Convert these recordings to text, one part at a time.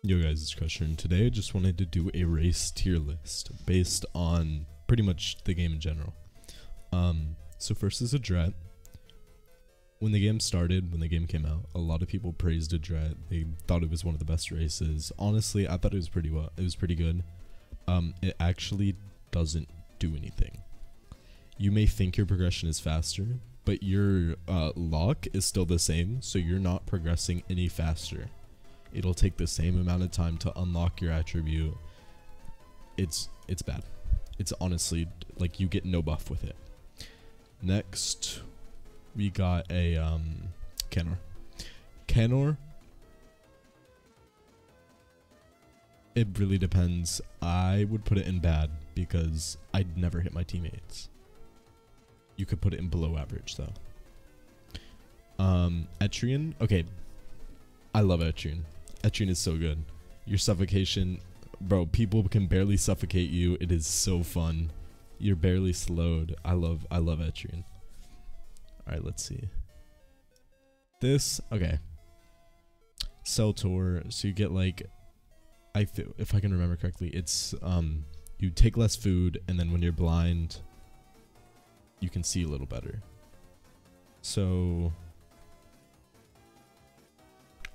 Yo guys, it's Crusher, and today I just wanted to do a race tier list based on pretty much the game in general. So first is Adret. When the game started, when the game came out, a lot of people praised Adret. They thought it was one of the best races. Honestly, I thought it was pretty well. It was pretty good. It actually doesn't do anything. You may think your progression is faster, but your lock is still the same, so you're not progressing any faster. It'll take the same amount of time to unlock your attribute. It's bad. It's honestly like you get no buff with it. Next, we got a Canor. Canor, it really depends. I would put it in bad because I'd never hit my teammates. You could put it in below average though. Etrean, okay. I love Etrean. Etrean is so good. Your suffocation, bro, people can barely suffocate you. It is so fun. You're barely slowed. I love Etrean. Alright, let's see. This, okay. Celtor, so you get like, if I can remember correctly, it's, you take less food, and then when you're blind, you can see a little better. So,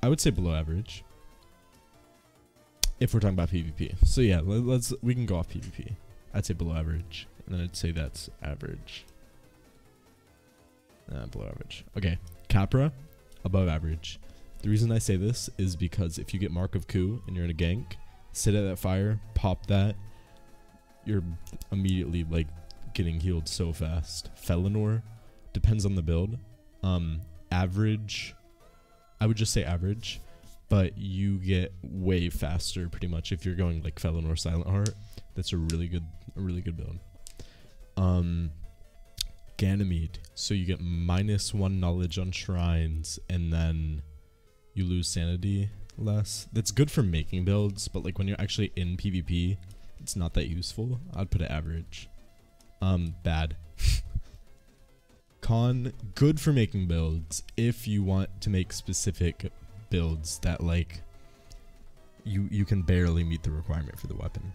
I would say below average. If we're talking about PvP. So yeah, we can go off PvP. I'd say below average. And then I'd say that's average. Below average. Okay. Capra, above average. The reason I say this is because if you get Mark of Coup and you're in a gank, sit at that fire, pop that, you're immediately like getting healed so fast. Felinor, depends on the build. Average, I would just say average. But you get way faster pretty much if you're going like Felinor Silent Heart. That's a really good build. Ganymede. So you get -1 knowledge on shrines and then you lose sanity less. That's good for making builds, but like when you're actually in PvP, it's not that useful. I'd put it average. Bad. Con, good for making builds if you want to make specific builds that like you can barely meet the requirement for the weapon.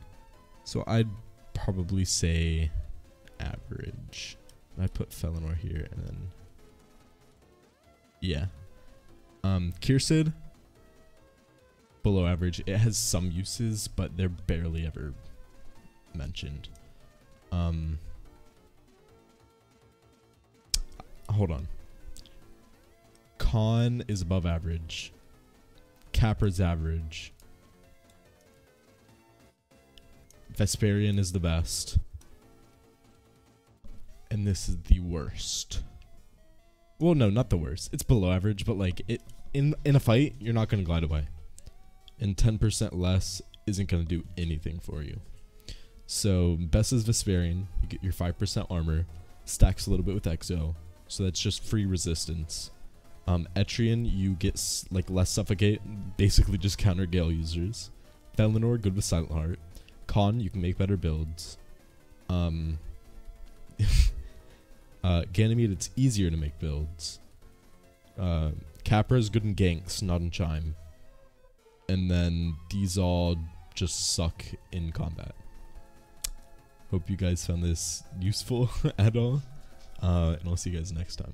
So I'd probably say average. I'd put Felinor here and then yeah. Chrysid, below average. It has some uses, but they're barely ever mentioned. Hold on. Con is above average. Capra's average. Vesperian is the best. And this is the worst. Well, no, not the worst. It's below average, but like it in a fight, you're not going to glide away. And 10% less isn't going to do anything for you. So, best is Vesperian. You get your 5% armor. Stacks a little bit with Exo. So that's just free resistance. Etrean, you get like less suffocate, basically just counter Gale users. Felinor, good with Silent Heart. Con, you can make better builds. Ganymede, it's easier to make builds. Capra is good in ganks, not in chime. And then these all just suck in combat. Hope you guys found this useful at all. And I'll see you guys next time.